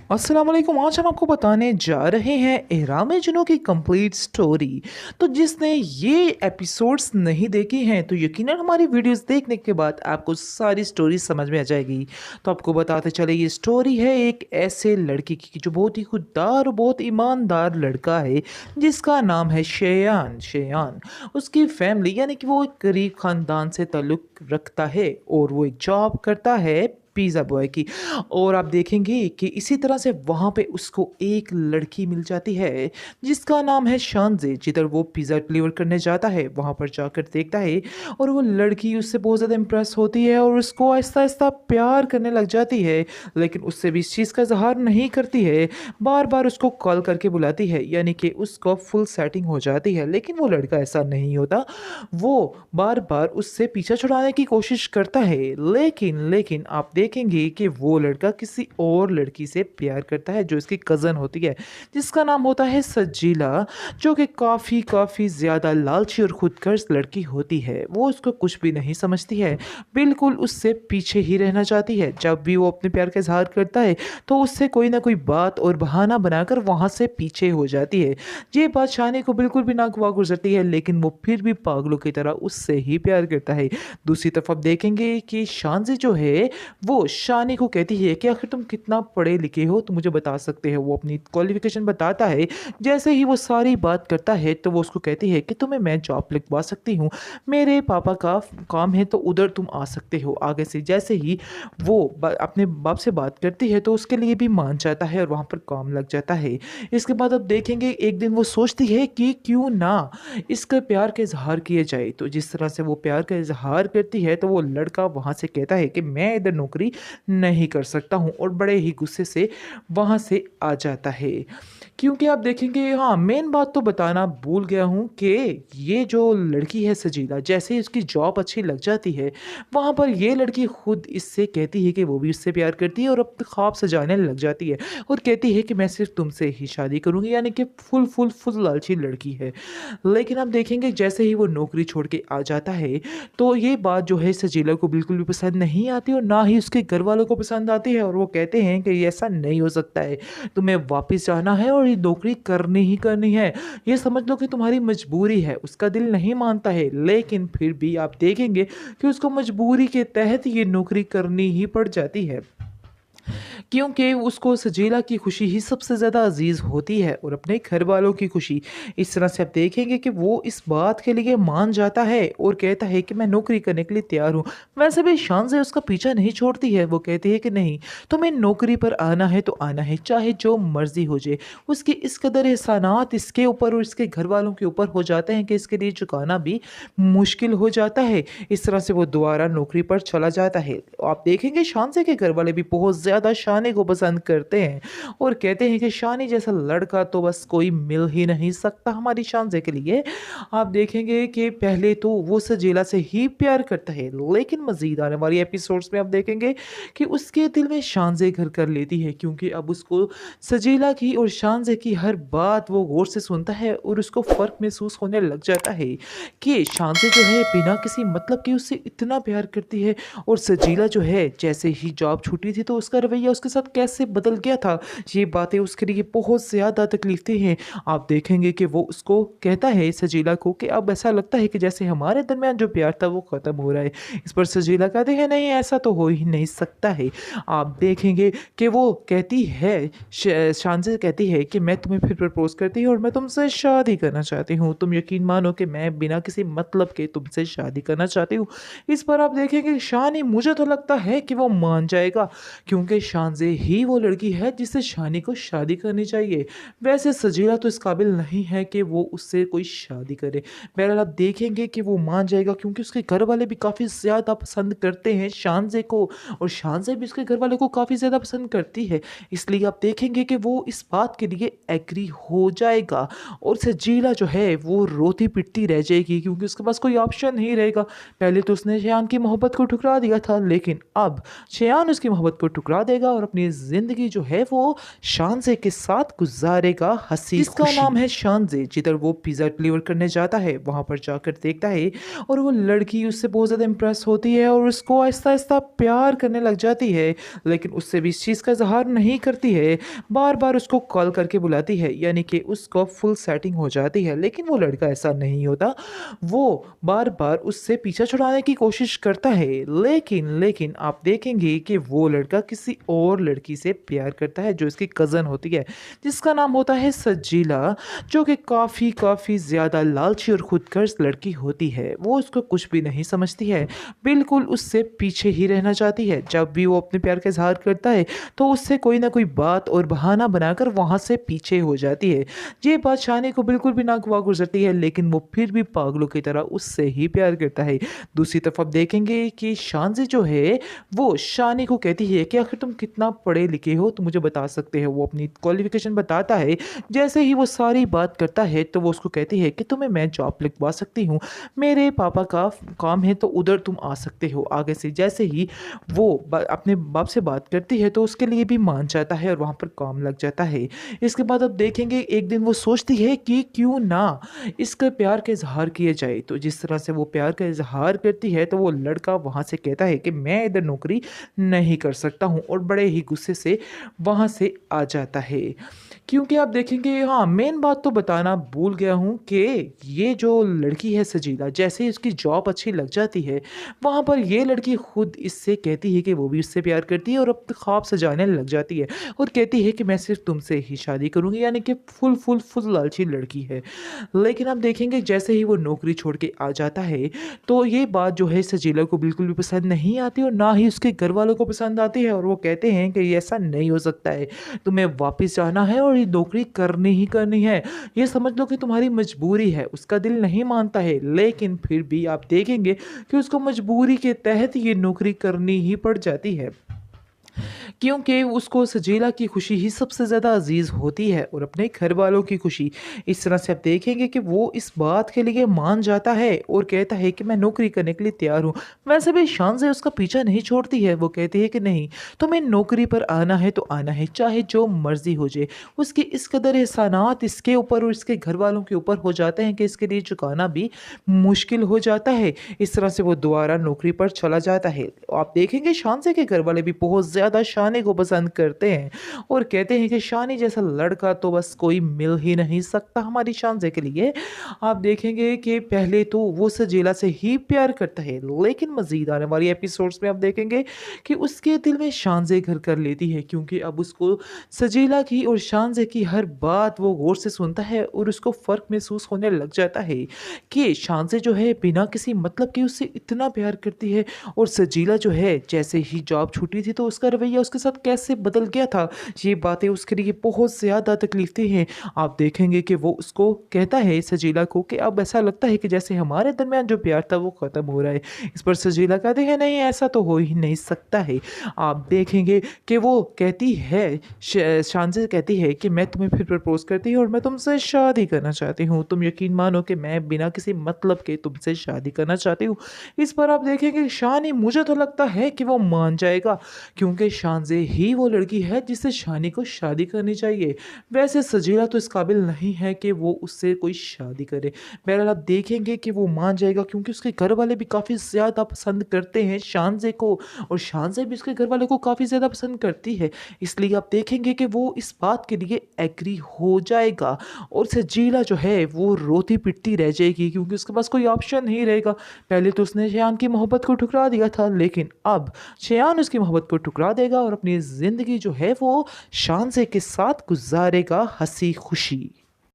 अस्सलाम वालेकुम। आज हम आपको बताने जा रहे हैं इहराम जुनून की कंप्लीट स्टोरी। तो जिसने ये एपिसोड्स नहीं देखे हैं तो यकीनन हमारी वीडियोस देखने के बाद आपको सारी स्टोरी समझ में आ जाएगी। तो आपको बताते चले ये स्टोरी है एक ऐसे लड़के की जो बहुत ही खुददार और बहुत ईमानदार लड़का है जिसका नाम है शेयान। शेयान उसकी फैमिली यानी कि वो एक गरीब ख़ानदान से ताल्लुक़ रखता है और वो एक जॉब करता है पिज़्ज़ा बॉय की। और आप देखेंगे कि इसी तरह से वहाँ पे उसको एक लड़की मिल जाती है जिसका नाम है शानज़े। जिधर वो पिज़्ज़ा डिलीवर करने जाता है वहाँ पर जाकर देखता है और वो लड़की उससे बहुत ज़्यादा इम्प्रेस होती है और उसको आहिस्ता-आहिस्ता प्यार करने लग जाती है। लेकिन उससे भी इस चीज़ का इज़हार नहीं करती है, बार-बार उसको कॉल करके बुलाती है, यानी कि उसको फुल सेटिंग हो जाती है। लेकिन वो लड़का ऐसा नहीं होता, वो बार-बार उससे पीछा छुड़ाने की कोशिश करता है। लेकिन आप देखेंगे कि वो लड़का किसी और लड़की से प्यार करता है जो इसकी कज़न होती है, जिसका नाम होता है सजीला, जो कि काफ़ी ज़्यादा लालची और खुदगर्ज़ लड़की होती है। वो उसको कुछ भी नहीं समझती है, बिल्कुल उससे पीछे ही रहना चाहती है। जब भी वो अपने प्यार का इज़हार करता है, तो उससे कोई ना कोई बात और बहाना बनाकर वहाँ से पीछे हो जाती है। ये बात शानी को बिल्कुल भी नागवार गुज़रती है, लेकिन वो फिर भी पागलों की तरह उससे ही प्यार करता है। दूसरी तरफ आप देखेंगे कि शानज़ी जो है, वो शानी को कहती है कि आखिर तुम कितना पढ़े लिखे हो, तो मुझे बता सकते हो। वो अपनी क्वालिफ़िकेशन बताता है। जैसे ही वो सारी बात करता है, तो वो उसको कहती है कि तुम्हें मैं जॉब लगवा सकती हूँ। मेरे पापा का काम है तो उधर तुम आ सकते हो आगे से। जैसे ही वो अपने बाप से बात करती है, तो उसके लिए भी मान जाता है और वहाँ पर काम लग जाता है। इसके बाद आप देखेंगे एक दिन वो सोचती है कि क्यों ना इसके प्यार का इज़हार किया जाए। तो जिस तरह से वो प्यार का इज़हार करती है, तो वो लड़का वहाँ से कहता है कि मैं इधर नौकरी नहीं कर सकता हूँ और बड़े ही गुस्से से वहाँ से आ जाता है। क्योंकि आप देखेंगे, हाँ, मेन बात तो बताना भूल गया हूँ कि ये जो लड़की है सजीला, जैसे ही उसकी जॉब अच्छी लग जाती है, वहाँ पर ये लड़की खुद इससे कहती है कि वो भी उससे प्यार करती है और अब ख्वाब सजाने लग जाती है और कहती है कि मैं सिर्फ़ तुमसे ही शादी करूँगी, यानी कि फुल लालची लड़की है। लेकिन आप देखेंगे जैसे ही वो नौकरी छोड़ के आ जाता है, तो ये बात जो है सजीला को बिल्कुल भी पसंद नहीं आती और ना ही उसके घरवालों को पसंद आती है और वो कहते हैं कि ये ऐसा नहीं हो सकता है। तुम्हें वापस जाना है और ये नौकरी करनी ही करनी है। ये समझ लो कि तुम्हारी मजबूरी है। उसका दिल नहीं मानता है, लेकिन फिर भी आप देखेंगे कि उसको मजबूरी के तहत ये नौकरी करनी ही पड़ जाती है। क्योंकि उसको सजीला की खुशी ही सबसे ज़्यादा अज़ीज़ होती है और अपने घर वालों की खुशी। इस तरह से आप देखेंगे कि वो इस बात के लिए मान जाता है और कहता है कि मैं नौकरी करने के लिए तैयार हूँ। वैसे भी शान से उसका पीछा नहीं छोड़ती है, वो कहती है कि नहीं, तुम्हें नौकरी पर आना है तो आना है, चाहे जो मर्ज़ी हो जाए। उसके इस कदर एहसानात इसके ऊपर और इसके घर वालों के ऊपर हो जाते हैं कि इसके लिए चुकाना भी मुश्किल हो जाता है। इस तरह से वो दोबारा नौकरी पर चला जाता है। आप देखेंगे शानज़े के घर वाले भी बहुत ज़्यादा शानी को पसंद करते हैं और कहते हैं कि शानी जैसा लड़का तो बस कोई मिल ही नहीं सकता हमारी शानज़े के लिए। आप देखेंगे कि पहले तो वो सजीला से ही प्यार करता है, लेकिन मज़ीद आने वाली एपिसोड्स में आप देखेंगे कि उसके दिल में शानज़े घर कर लेती है, क्योंकि अब उसको सजीला की और शानज़े की हर बात वो गौर से सुनता है और उसको फ़र्क महसूस होने लग जाता है कि शानज़े जो है बिना किसी मतलब के उससे इतना प्यार करती है और सजीला जो है जैसे ही जॉब छूटी थी तो उसका रवैया उसके साथ कैसे बदल गया था, ये बातें उसके लिए बहुत ज़्यादा तकलीफ़देह हैं। आप देखेंगे कि वो उसको कहता है सजीला को कि अब ऐसा लगता है कि जैसे हमारे दरमियान जो प्यार था वो ख़त्म हो रहा है। इस पर सजीला कहती है नहीं, ऐसा तो हो ही नहीं सकता है। आप देखेंगे कि वो कहती है, शान से कहती है कि मैं तुम्हें फिर प्रपोज़ करती हूँ और मैं तुमसे शादी करना चाहती हूँ। तुम यकीन मानो कि मैं बिना किसी मतलब के तुमसे शादी करना चाहती हूँ। इस पर आप देखेंगे शानी, मुझे तो लगता है कि वो मान जाएगा, क्योंकि शानज़े ही वो लड़की है जिससे शानी को शादी करनी चाहिए। वैसे सजीला तो इस काबिल नहीं है कि वो उससे कोई शादी करे। बहरहाल आप देखेंगे कि वो मान जाएगा, क्योंकि उसके घर वाले भी काफ़ी ज़्यादा पसंद करते हैं शानज़े को और शानज़े भी उसके घर वालों को काफ़ी ज़्यादा पसंद करती है। इसलिए आप देखेंगे कि वो इस बात के लिए एग्री हो जाएगा और सजीला जो है वो रोती-पिटती रह जाएगी, क्योंकि उसके पास कोई ऑप्शन नहीं रहेगा। पहले तो उसने शेयान की मोहब्बत को ठुकरा दिया था, लेकिन अब शेयान उसकी मोहब्बत को ठुकरा ठुकरा देगा और अपनी ज़िंदगी जो है वो शानज़े के साथ गुज़ारेगा हँसी इसका नाम है शानज़े। जिधर वो पिज़्ज़ा डिलीवर करने जाता है, वहाँ पर जाकर देखता है और वो लड़की उससे बहुत ज़्यादा इम्प्रेस होती है और उसको आहिस्ता-आहिस्ता प्यार करने लग जाती है, लेकिन उससे भी इस चीज़ का इज़हार नहीं करती है। बार-बार उसको कॉल करके बुलाती है, यानी कि उसको फुल सेटिंग हो जाती है, लेकिन वो लड़का ऐसा नहीं होता। वो बार-बार उससे पीछा छुड़ाने की कोशिश करता है, लेकिन आप देखेंगे कि वो लड़का किसी और लड़की से प्यार करता है, जो इसकी कज़न होती है, जिसका नाम होता है सजीला, जो कि काफ़ी ज़्यादा लालची और खुदगर्ज़ लड़की होती है। वो उसको कुछ भी नहीं समझती है, बिल्कुल उससे पीछे ही रहना चाहती है। जब भी वो अपने प्यार का इज़हार करता है, तो उससे कोई ना कोई बात और बहाना बनाकर वहाँ से पीछे हो जाती है। ये बात शानी को बिल्कुल भी नागवार गुज़रती है, लेकिन वो फिर भी पागलों की तरह उससे ही प्यार करता है। दूसरी तरफ आप देखेंगे कि शानज़ी जो है, वो शानी को कहती है कि आखिर तुम कितना पढ़े लिखे हो, तुम मुझे बता सकते हो। वो अपनी क्वालिफ़िकेशन बताता है। जैसे ही वो सारी बात करता है, तो वो उसको कहती है कि तुम्हें मैं जॉब लिखवा सकती हूँ। मेरे पापा का काम है, तो उधर तुम आ सकते हो आगे से। जैसे ही वो अपने बाप से बात करती है, तो उसके लिए भी मान जाता है और वहाँ पर काम लग जाता है। इसके बाद आप देखेंगे एक दिन वो सोचती है कि क्यों ना इसके प्यार का इज़हार किया जाए। तो जिस तरह से वो प्यार का इज़हार करती है, तो वो लड़का वहाँ से कहता है कि मैं इधर नौकरी नहीं कर सकता हूँ और बड़े ही गुस्से से वहाँ से आ जाता है। क्योंकि आप देखेंगे, हाँ, मेन बात तो बताना भूल गया हूँ कि ये जो लड़की है सजीला, जैसे ही उसकी जॉब अच्छी लग जाती है, वहाँ पर ये लड़की खुद इससे कहती है कि वो भी उससे प्यार करती है और अब ख्वाब सजाने लग जाती है और कहती है कि मैं सिर्फ तुमसे ही शादी करूँगी, यानी कि फुल लालची लड़की है। लेकिन आप देखेंगे जैसे ही वो नौकरी छोड़ के आ जाता है, तो ये बात जो है सजीला को बिल्कुल भी पसंद नहीं आती और ना ही उसके घर वालों को पसंद आती है और वो कहते हैं कि ये ऐसा नहीं हो सकता है, तुम्हें वापस जाना है और ये नौकरी करनी ही करनी है। ये समझ लो कि तुम्हारी मजबूरी है। उसका दिल नहीं मानता है, लेकिन फिर भी आप देखेंगे कि उसको मजबूरी के तहत ये नौकरी करनी ही पड़ जाती है। क्योंकि उसको सजीला की खुशी ही सबसे ज़्यादा अजीज़ होती है और अपने घर वालों की खुशी। इस तरह से आप देखेंगे कि वो इस बात के लिए मान जाता है और कहता है कि मैं नौकरी करने के लिए तैयार हूँ। वैसे भी शान से उसका पीछा नहीं छोड़ती है। वो कहती है कि नहीं, तुम्हें नौकरी पर आना है तो आना है, चाहे जो मर्ज़ी हो जाए। उसकी इस कदर एहसानात इसके ऊपर और इसके घर वालों के ऊपर हो जाते हैं कि इसके लिए चुकाना भी मुश्किल हो जाता है। इस तरह से वो दोबारा नौकरी पर चला जाता है। आप देखेंगे शानज़े के घर वाले भी बहुत ज़्यादा शानी को पसंद करते हैं और कहते हैं कि शानी जैसा लड़का तो बस कोई मिल ही नहीं सकता हमारी शानज़े के लिए। आप देखेंगे कि पहले तो वो सजीला से ही प्यार करता है, लेकिन मज़ीद आने वाली एपिसोड्स में आप देखेंगे कि उसके दिल में शानज़े घर कर लेती है, क्योंकि अब उसको सजीला की और शानज़े की हर बात वो गौर से सुनता है और उसको फ़र्क महसूस होने लग जाता है कि शानज़े जो है बिना किसी मतलब के उससे इतना प्यार करती है और सजीला जो है जैसे ही जॉब छूटी थी तो उसका रवैया उसके साथ कैसे बदल गया था। ये बातें उसके लिए बहुत ज़्यादा तकलीफ़देह हैं। आप देखेंगे कि वो उसको कहता है सजीला को कि अब ऐसा लगता है कि जैसे हमारे दरमियान जो प्यार था वो ख़त्म हो रहा है। इस पर सजीला कहती है नहीं, ऐसा तो हो ही नहीं सकता है। आप देखेंगे कि वो कहती है, शानज़े कहती है कि मैं तुम्हें फिर प्रपोज़ करती हूँ और मैं तुमसे शादी करना चाहती हूँ। तुम यकीन मानो कि मैं बिना किसी मतलब के तुमसे शादी करना चाहती हूँ। इस पर आप देखेंगे शानी, मुझे तो लगता है कि वो मान जाएगा, क्योंकि शानज़े ही वो लड़की है जिससे शानी को शादी करनी चाहिए। वैसे सजीला तो इस काबिल नहीं है कि वो उससे कोई शादी करे। बहरहाल आप देखेंगे कि वो मान जाएगा, क्योंकि उसके घर वाले भी काफ़ी ज़्यादा पसंद करते हैं शानज़े को और शानज़े भी उसके घर वालों को काफ़ी ज़्यादा पसंद करती है। इसलिए आप देखेंगे कि वो इस बात के लिए एग्री हो जाएगा और सजीला जो है वो रोती पिटती रह जाएगी, क्योंकि उसके पास कोई ऑप्शन नहीं रहेगा। पहले तो उसने शेयान की मोहब्बत को ठुकरा दिया था, लेकिन अब शेयान उसकी मोहब्बत को ठुकरा देगा और अपनी ज़िंदगी जो है वो शानज़े के साथ गुजारेगा हँसी खुशी।